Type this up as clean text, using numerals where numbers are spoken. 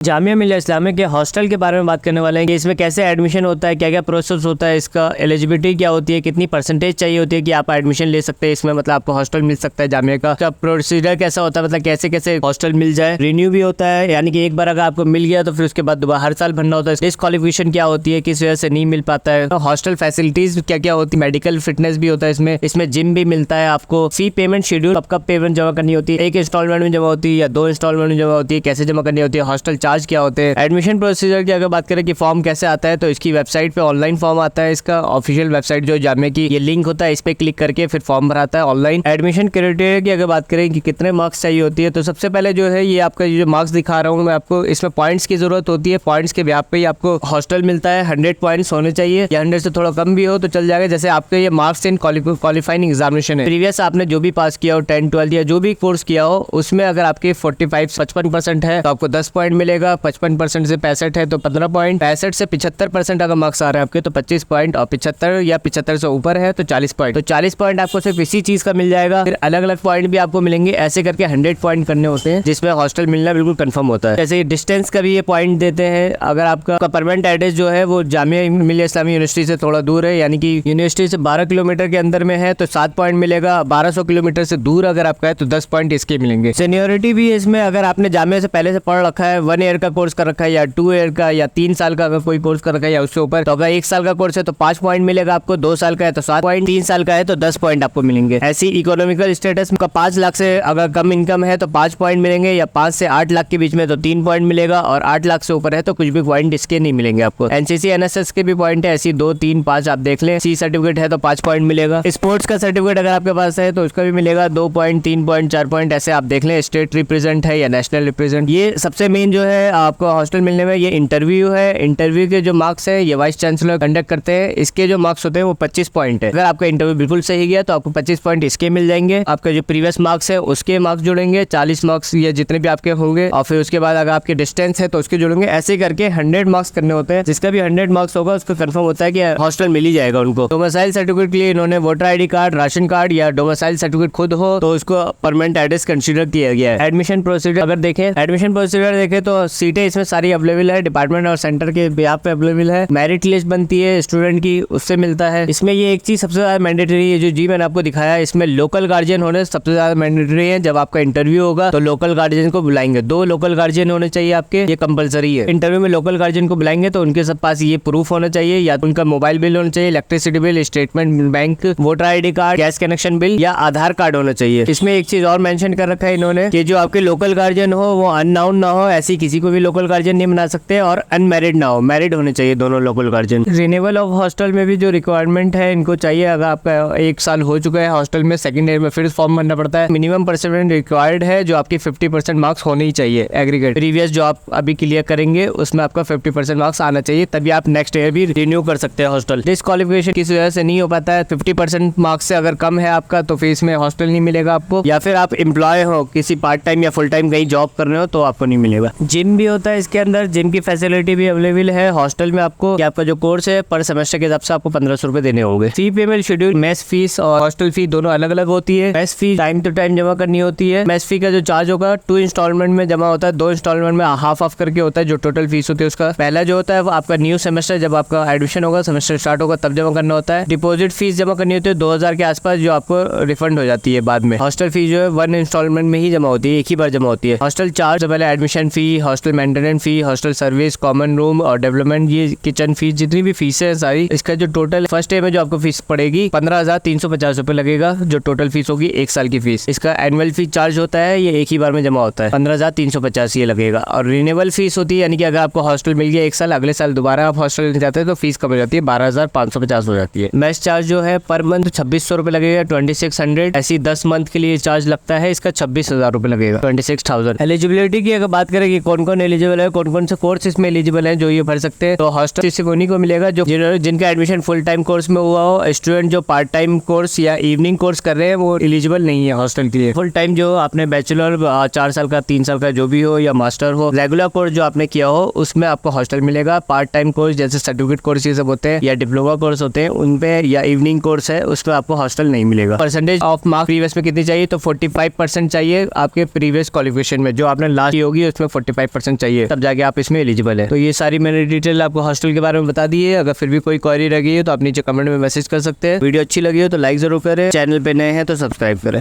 जामिया मिलिया इस्लामिया के हॉस्टल के बारे में बात करने वाले हैं कि इसमें कैसे एडमिशन होता है, क्या क्या प्रोसेस होता है, इसका एलिजिबिलिटी क्या होती है, कितनी परसेंटेज चाहिए होती है कि आप एडमिशन ले सकते हैं इसमें, मतलब आपको हॉस्टल मिल सकता है जामिया का। इसका प्रोसीजर कैसा होता है, मतलब कैसे कैसे हॉस्टल मिल जाए। रिन्यू भी होता है, यानी कि एक बार अगर आपको मिल गया तो फिर उसके बाद दोबारा हर साल भरना होता है। डिस्क्वालिफिकेशन क्या होती है, किस वजह से नहीं मिल पाता है। हॉस्टल फैसिलिटीज क्या क्या होती है, मेडिकल फिटनेस भी होता है इसमें जिम भी मिलता है आपको। फी पेमेंट शेड्यूल, कब पेमेंट जमा करनी होती है, एक इंस्टॉलमेंट में जमा होती है या 2 इंस्टॉलमेंट में जमा होती है, कैसे जमा करनी होती है, हॉस्टल चार्ज क्या होते हैं। एडमिशन प्रोसीजर की अगर बात करें कि फॉर्म कैसे आता है, तो इसकी वेबसाइट पे ऑनलाइन फॉर्म आता है। इसका ऑफिशियल वेबसाइट जो जामिया की, ये लिंक होता है, इस पे क्लिक करके फिर फॉर्म भराता है ऑनलाइन। एडमिशन क्राइटेरिया की अगर बात करें कि कितने मार्क्स चाहिए होती है, तो सबसे पहले जो है ये आपका जो मार्क्स दिखा रहा हूँ मैं आपको, इसमें पॉइंट्स की जरूरत होती है। पॉइंट्स के ब्याह पे ही आपको हॉस्टल मिलता है। 100 पॉइंट्स होने चाहिए या 100 से थोड़ा कम भी हो तो चल जाएगा। जैसे आपके ये मार्क्स इन क्वालिफाइंग एग्जामिनेशन है, प्रीवियस आपने जो भी पास किया हो, 10 12 या जो भी कोर्स किया हो, उसमें अगर आपके 55% है तो आपको 10 पॉइंट मिलेगा। 55% से 65 है तो 15 पॉइंट। 65 से 75% अगर मार्क्स आ रहे हैं आपके तो 25 पॉइंट, और 75 या 75 से ऊपर है तो 40 पॉइंट। तो 40 पॉइंट आपको सिर्फ इसी चीज का मिल जाएगा। फिर अलग अलग पॉइंट भी आपको मिलेंगे, ऐसे करके 100 पॉइंट करने होते हैं, जिसमें हॉस्टल मिलना बिल्कुल कंफर्म होता है। जैसे डिस्टेंस का भी ये पॉइंट देते हैं। अगर आपका परमानेंट एड्रेस जो है वो जामिया मिलिया इस्लामिया यूनिवर्सिटी से थोड़ा दूर है, यानी कि यूनिवर्सिटी से 12 किलोमीटर के अंदर में है तो 7 पॉइंट मिलेगा। 1200 किलोमीटर से दूर अगर आपका है तो 10 पॉइंट इसके मिलेंगे। सीनियोरिटी भी इसमें, अगर आपने जामिया से पहले से पढ़ रखा है, 1 ईयर का कोर्स कर रखा है या 2 ईयर का या 3 साल का अगर कोई कोर्स कर रखा है या उससे ऊपर, तो अगर 1 साल का कोर्स है तो 5 पॉइंट मिलेगा आपको, 2 साल का है तो 7 पॉइंट, 3 साल का है तो 10 पॉइंट आपको मिलेंगे। ऐसी इकोनॉमिकल स्टेटस का 5 लाख से अगर कम इनकम है तो 5 पॉइंट मिलेंगे, या 5 से 8 लाख के बीच में तो 3 पॉइंट मिलेगा, और 8 लाख से ऊपर है तो कुछ भी पॉइंट इसके नहीं मिलेंगे आपको। एनसीसी एनएसएस के भी पॉइंट है, ऐसी 2 3 5 आप देख लें। सी सर्टिफिकेट है तो 5 पॉइंट मिलेगा। स्पोर्ट्स का सर्टिफिकेट अगर आपके पास है तो उसका भी मिलेगा 2 पॉइंट, 3 पॉइंट, 4 पॉइंट, ऐसे आप देख लें। स्टेट रिप्रेजेंट है या नेशनल रिप्रेजेंट। ये सबसे मेन जो है आपको हॉस्टल मिलने में, ये इंटरव्यू है। इंटरव्यू के जो मार्क्स है ये वाइस चांसलर कंडक्ट करते हैं। इसके जो मार्क्स होते हैं वो 25 पॉइंट है। अगर आपका इंटरव्यू बिल्कुल सही गया तो आपको 25 पॉइंट इसके मिल जाएंगे। आपका जो प्रीवियस मार्क्स है उसके मार्क्स जुड़ेंगे, 40 मार्क्स या जितने भी आपके होंगे, और फिर उसके बाद अगर आपके डिस्टेंस है तो उसके जुड़ेंगे। ऐसे करके 100 मार्क्स करने होते हैं। जिसका भी 100 मार्क्स होगा उसको कंफर्म होता है कि हॉस्टल मिल ही जाएगा उनको। डोमिसाइल सर्टिफिकेट के लिए इन्होंने voter ID card, ration card या डोमिसाइल सर्टिफिकेट खुद हो तो उसको परमानेंट एड्रेस कंसीडर किया गया है। एडमिशन प्रोसीजर अगर देखें, एडमिशन प्रोसीजर देखें तो सीटें इसमें सारी अवेलेबल है, डिपार्टमेंट और सेंटर के यहाँ पे अवेलेबल है। मेरिट लिस्ट बनती है स्टूडेंट की, उससे मिलता है। इसमें ये एक चीज सबसे ज्यादा मैंडेटरी है जो जी मैंने आपको दिखाया, इसमें लोकल गार्जियन होने सबसे ज्यादा मैंडेटरी है। जब आपका इंटरव्यू होगा तो लोकल गार्जियन को बुलाएंगे, 2 लोकल गार्जियन होने चाहिए आपके, ये कंपलसरी है। इंटरव्यू में लोकल गार्जियन को बुलाएंगे तो उनके सब पास ये प्रूफ होना चाहिए, या उनका मोबाइल बिल होना चाहिए, electricity bill, statement bank, voter ID card, gas connection bill या आधार कार्ड होना चाहिए। इसमें एक चीज और मेंशन कर रखा है इन्होंने कि जो आपके लोकल गार्जियन हो वो अननाउन ना हो, ऐसी किसी को भी लोकल गार्जियन नहीं बना सकते, और अनमैरिड ना हो, मैरिड होने चाहिए दोनों local guardian. Renewal of hostel में भी जो रिक्वायरमेंट है इनको चाहिए, अगर आपका 1 साल हो चुका है हॉस्टल में, सेकंड ईयर में फिर फॉर्म भरना पड़ता है। मिनिमम परसेंट रिक्वायर्ड है, जो आपकी 50% मार्क्स होने ही चाहिए एग्रीगेट। प्रीवियस जो आप अभी क्लियर करेंगे उसमें आपका 50% मार्क्स आना चाहिए, तभी आप नेक्स्ट ईयर भी रिन्यू कर सकते हैं हॉस्टल। डिस्क्वालिफिकेशन किस वजह से नहीं हो पाता है, 50% मार्क्स से अगर कम है आपका तो फिर इसमें हॉस्टल नहीं मिलेगा आपको, या फिर आप एम्प्लॉय हो किसी पार्ट टाइम या फुल टाइम कहीं जॉब कर रहे हो तो आपको नहीं मिलेगा। जिम भी होता है इसके अंदर, जिम की फैसिलिटी भी अवेलेबल है हॉस्टल में आपको। कि आपका जो कोर्स है पर सेमेस्टर के हिसाब से आपको 1500 रुपए देने होंगे। Fee payment schedule, mess fees और हॉस्टल फी दोनों अलग अलग होती है। Mess fee time to time जमा करनी होती है। मेस फी का जो चार्ज होगा 2 इंस्टॉलमेंट में जमा होता है, 2 इंस्टॉलमेंट में हाफ ऑफ करके होता है जो टोटल फीस होती है उसका। पहला जो होता है वो आपका न्यू सेमेस्टर, जब आपका एडमिशन होगा, सेमेस्टर स्टार्ट होगा तब जमा करना होता है। डिपॉजिट फीस जमा करनी होती है 2000 के आसपास, जो आपको रिफंड हो जाती है बाद में। हॉस्टल फी जो है 1 इंस्टॉलमेंट में ही जमा होती है, एक ही बार जमा होती है। हॉस्टल चार्ज पहले एडमिशन फी, हॉस्टल मेंटेनेंस फी, हॉस्टल सर्विस, कॉमन रूम और डेवलपमेंट, ये किचन फीस, जितनी भी फीस है सारी, इसका जो टोटल फर्स्ट डे में जो आपको फीस पड़ेगी 15,350 रुपए लगेगा, जो टोटल फीस होगी 1 साल की फीस। इसका एनुअल फी चार्ज होता है, ये एक ही बार में जमा होता है, 15,350 ये लगेगा। और रिन्यूअल फीस होती है, यानी कि अगर आपको हॉस्टल मिल गया 1 साल, अगले साल दोबारा आप हॉस्टल जाते हैं तो फीस कम हो जाती है, 12,550 हो जाती है। मेस चार्ज जो है पर मंथ 2600 रुपए लगेगा, 2600। ऐसी 10 मंथ के लिए चार्ज लगता है, इसका 26,000 रुपए लगेगा, 26,000। एलिजिबिलिटी की अगर बात करें कि कौन कौन एलिजिबल है, कौन कौन से कोर्स इसमें एलिजिबल है जो ये भर सकते हैं, तो हॉस्टल सिर्फ उन्हीं को मिलेगा जो जिनका एडमिशन फुल टाइम कोर्स में हुआ हो। स्टूडेंट जो पार्ट टाइम कोर्स या इवनिंग कोर्स कर रहे हैं वो एलिजिबल नहीं है हॉस्टल के लिए। फुल टाइम जो आपने बैचलर 4 साल का, 3 साल का जो भी हो, या मास्टर हो, रेगुलर कोर्स जो आपने किया हो उसमें आपको हॉस्टल मिलेगा। पार्ट टाइम कोर्स जैसे सर्टिफिकेट कोर्स ये सब होते हैं या डिप्लोमा कोर्स होते हैं उन पे, या इवनिंग कोर्स है उसमें आपको हॉस्टल नहीं मिलेगा। परसेंटेज ऑफ मार्क्स प्रीवियस में कितनी चाहिए, तो 45% चाहिए आपके प्रीवियस क्वालिफिकेशन में, जो आपने लास्ट की होगी उसमें 45 75% चाहिए, तब जाके आप इसमें एलिजिबल है। तो ये सारी मैंने डिटेल आपको हॉस्टल के बारे में बता दी है। अगर फिर भी कोई क्वेरी रह गई है तो आप नीचे कमेंट में मैसेज कर सकते हैं। वीडियो अच्छी लगी हो तो लाइक जरूर करें, चैनल पे नए हैं तो सब्सक्राइब करें।